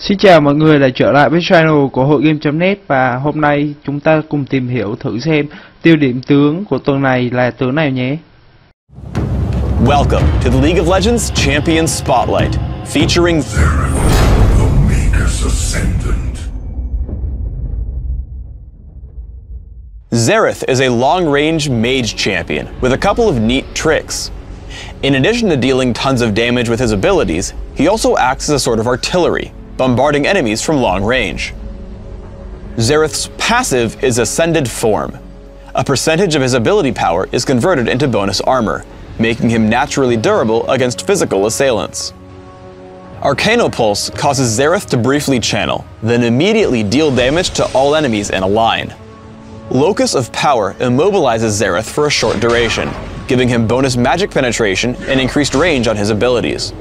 Xin chào mọi người đã trở lại với channel của Hội Game.net, và hôm nay chúng ta cùng tìm hiểu thử xem tiêu điểm tướng của tuần này là tướng nào nhé. Welcome to the League of Legends Champion Spotlight, featuring Zereth, the Maker's Ascendant. Zereth is a long-range mage champion with a couple of neat tricks. In addition to dealing tons of damage with his abilities, he also acts as a sort of artillery, bombarding enemies from long range. Zereth's passive is Ascended Form. A percentage of his ability power is converted into bonus armor, making him naturally durable against physical assailants. Arcanopulse causes Zereth to briefly channel, then immediately deal damage to all enemies in a line. Locus of Power immobilizes Zereth for a short duration, giving him bonus magic penetration and increased range on his abilities.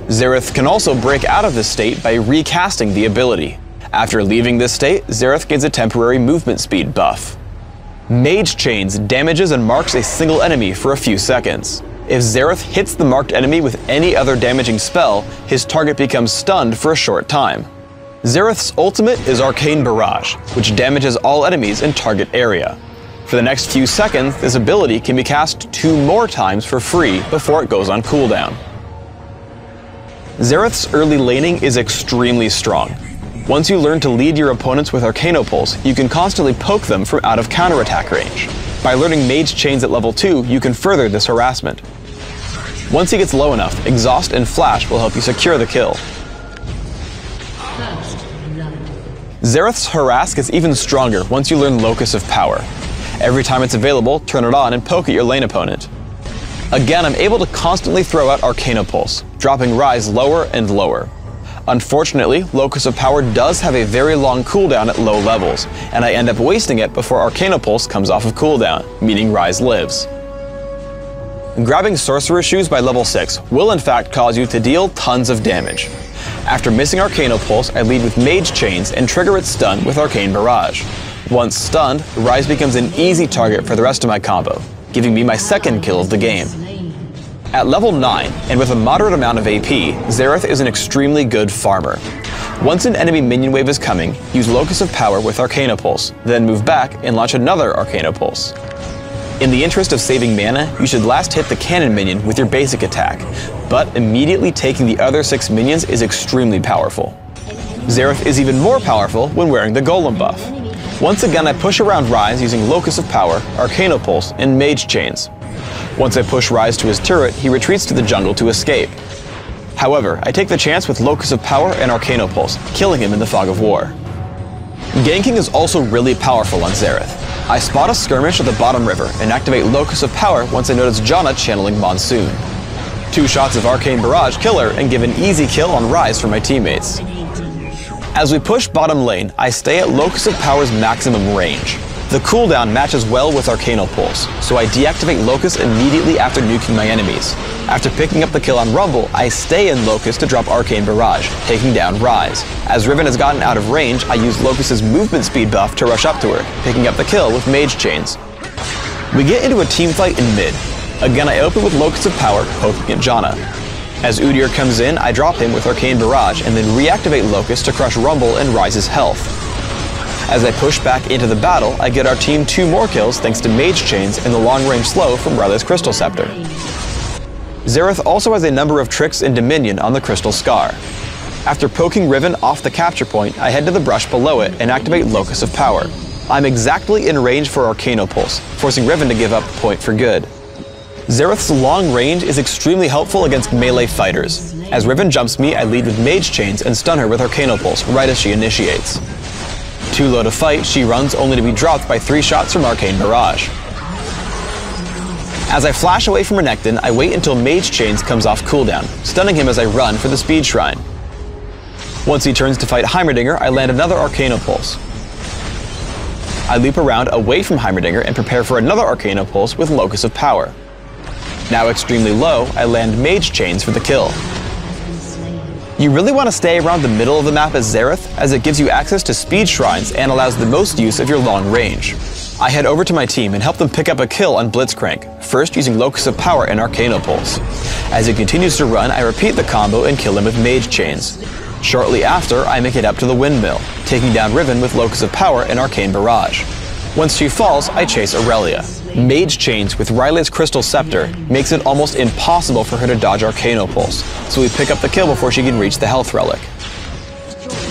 Zereth can also break out of this state by recasting the ability. After leaving this state, Zereth gains a temporary movement speed buff. Mage Chains damages and marks a single enemy for a few seconds. If Zereth hits the marked enemy with any other damaging spell, his target becomes stunned for a short time. Zereth's ultimate is Arcane Barrage, which damages all enemies in target area. For the next few seconds, this ability can be cast 2 more times for free before it goes on cooldown. Zereth's early laning is extremely strong. Once you learn to lead your opponents with Arcanopulse, you can constantly poke them from out of counterattack range. By learning Mage Chains at level 2, you can further this harassment. Once he gets low enough, Exhaust and Flash will help you secure the kill. Zereth's Harass gets even stronger once you learn Locus of Power. Every time it's available, turn it on and poke at your lane opponent. Again, I'm able to constantly throw out Arcanopulse, dropping Rise lower and lower. Unfortunately, Locus of Power does have a very long cooldown at low levels, and I end up wasting it before Arcanopulse comes off of cooldown, meaning Rise lives. Grabbing Sorcerer Shoes by level 6 will in fact cause you to deal tons of damage. After missing Arcanopulse, I lead with Mage Chains and trigger its stun with Arcane Barrage. Once stunned, Rise becomes an easy target for the rest of my combo, giving me my second kill of the game. At level 9, and with a moderate amount of AP, Zereth is an extremely good farmer. Once an enemy minion wave is coming, use Locus of Power with Arcanopulse, then move back and launch another Arcanopulse. In the interest of saving mana, you should last hit the cannon minion with your basic attack, but immediately taking the other 6 minions is extremely powerful. Zereth is even more powerful when wearing the Golem buff. Once again, I push around Rise using Locus of Power, Arcanopulse, and Mage Chains. Once I push Rise to his turret, he retreats to the jungle to escape. However, I take the chance with Locus of Power and Arcanopulse, killing him in the Fog of War. Ganking is also really powerful on Zereth. I spot a skirmish at the bottom river and activate Locus of Power once I notice Janna channeling Monsoon. 2 shots of Arcane Barrage kill her and give an easy kill on Rise for my teammates. As we push bottom lane, I stay at Locus of Power's maximum range. The cooldown matches well with Arcanopulse, so I deactivate Locus immediately after nuking my enemies. After picking up the kill on Rumble, I stay in Locus to drop Arcane Barrage, taking down Rise. As Riven has gotten out of range, I use Locus's movement speed buff to rush up to her, picking up the kill with Mage Chains. We get into a team fight in mid. Again, I open with Locus of Power, poking at Janna. As Udyr comes in, I drop him with Arcane Barrage and then reactivate Locus to crush Rumble and Rise's health. As I push back into the battle, I get our team 2 more kills thanks to Mage Chains and the long-range slow from Rylai's Crystal Scepter. Zereth also has a number of tricks in Dominion on the Crystal Scar. After poking Riven off the capture point, I head to the brush below it and activate Locus of Power. I'm exactly in range for Arcanopulse, forcing Riven to give up the point for good. Zereth's long range is extremely helpful against melee fighters. As Riven jumps me, I lead with Mage Chains and stun her with Arcanopulse right as she initiates. Too low to fight, she runs only to be dropped by 3 shots from Arcane Barrage. As I flash away from Renekton, I wait until Mage Chains comes off cooldown, stunning him as I run for the Speed Shrine. Once he turns to fight Heimerdinger, I land another Arcanopulse. I loop around away from Heimerdinger and prepare for another Arcanopulse with Locus of Power. Now extremely low, I land Mage Chains for the kill. You really want to stay around the middle of the map as Zereth, as it gives you access to speed shrines and allows the most use of your long range. I head over to my team and help them pick up a kill on Blitzcrank, first using Locus of Power and Arcanopulse. As he continues to run, I repeat the combo and kill him with Mage Chains. Shortly after, I make it up to the windmill, taking down Riven with Locus of Power and Arcane Barrage. Once she falls, I chase Aurelia. Mage Chains with Rylai's Crystal Scepter makes it almost impossible for her to dodge Arcano Pulse, so we pick up the kill before she can reach the Health Relic.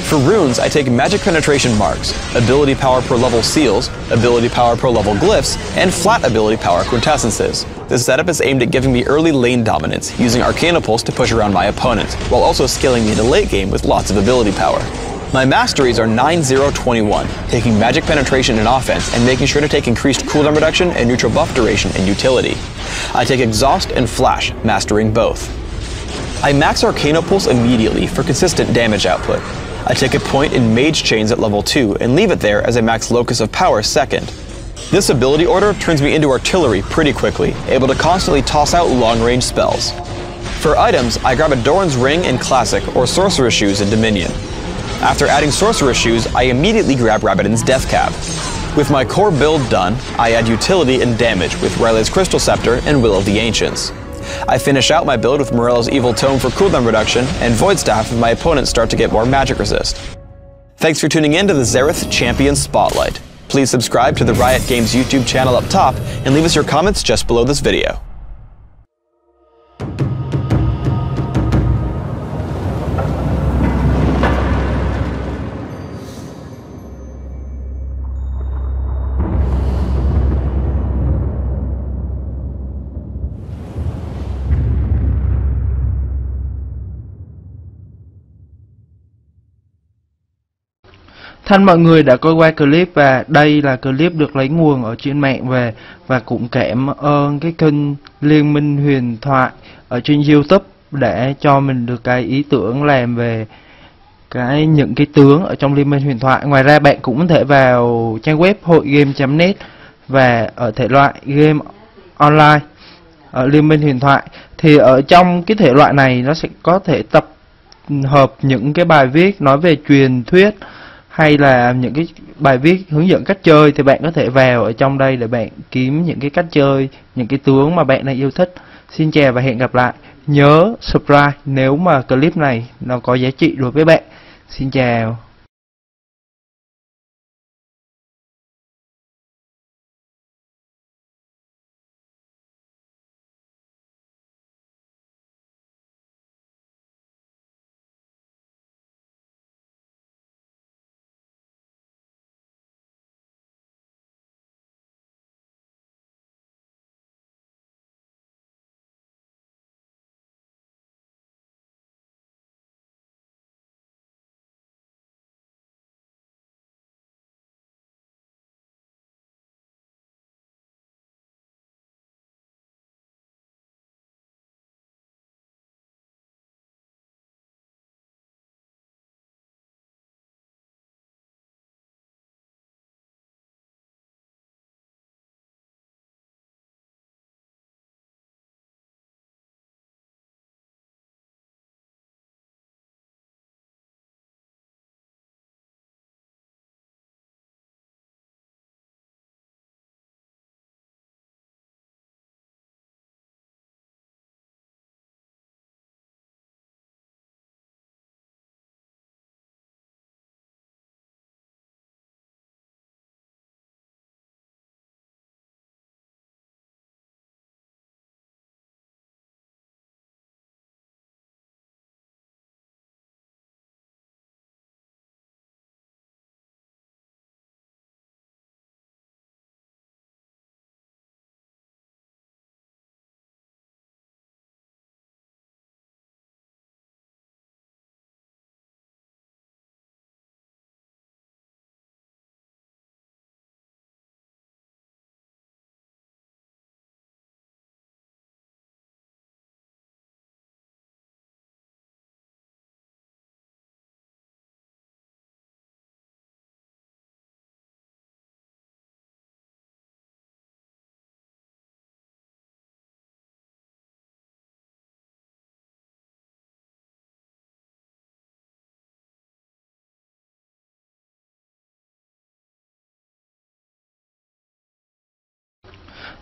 For runes, I take Magic Penetration Marks, Ability Power per level Seals, Ability Power per level Glyphs, and Flat Ability Power Quintessences. This setup is aimed at giving me early lane dominance, using Arcana Pulse to push around my opponent, while also scaling me into late game with lots of ability power. My masteries are 9-0-21, taking Magic Penetration in offense and making sure to take increased cooldown reduction and neutral buff duration in utility. I take Exhaust and Flash, mastering both. I max Arcana Pulse immediately for consistent damage output. I take a point in Mage Chains at level 2 and leave it there as I max Locus of Power second. This ability order turns me into artillery pretty quickly, able to constantly toss out long-range spells. For items, I grab a Doran's Ring in Classic or Sorcerer's Shoes in Dominion. After adding Sorcerer's Shoes, I immediately grab Rabadon's Death Cap. With my core build done, I add utility and damage with Rylai's Crystal Scepter and Will of the Ancients. I finish out my build with Morella's Evil Tome for cooldown reduction and Void Staff if my opponents start to get more magic resist. Thanks for tuning in to the Xerath Champion Spotlight. Please subscribe to the Riot Games YouTube channel up top and leave us your comments just below this video. Thân mọi người đã coi qua clip và đây là clip được lấy nguồn ở trên mạng về, và cũng cảm ơn cái kênh Liên Minh Huyền Thoại ở trên YouTube để cho mình được cái ý tưởng làm về những cái tướng ở trong Liên Minh Huyền Thoại. Ngoài ra bạn cũng có thể vào trang web hoigame.net và ở thể loại game online ở Liên Minh Huyền Thoại thì ở trong cái thể loại này nó sẽ có thể tập hợp những cái bài viết nói về truyền thuyết hay là những cái bài viết hướng dẫn cách chơi, thì bạn có thể vào ở trong đây để bạn kiếm những cái cách chơi, những cái tướng mà bạn đang yêu thích. Xin chào và hẹn gặp lại. Nhớ subscribe nếu mà clip này nó có giá trị đối với bạn. Xin chào.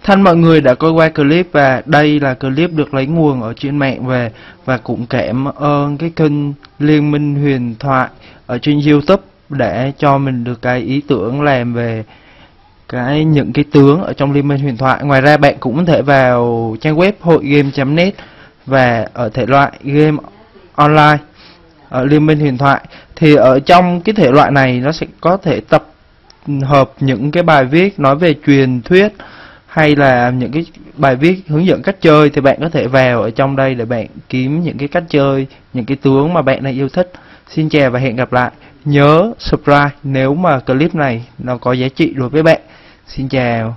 Thân mọi người đã coi qua clip và đây là clip được lấy nguồn ở trên mạng về và cũng cảm ơn cái kênh Liên minh huyền thoại ở trên YouTube để cho mình được cái ý tưởng làm về những cái tướng ở trong Liên minh huyền thoại. Ngoài ra bạn cũng có thể vào trang web hoigame.net và ở thể loại game online ở Liên minh huyền thoại thì ở trong cái thể loại này nó sẽ có thể tập hợp những cái bài viết nói về truyền thuyết hay là những cái bài viết hướng dẫn cách chơi, thì bạn có thể vào ở trong đây để bạn kiếm những cái cách chơi, những cái tướng mà bạn đang yêu thích. Xin chào và hẹn gặp lại. Nhớ subscribe nếu mà clip này nó có giá trị đối với bạn. Xin chào.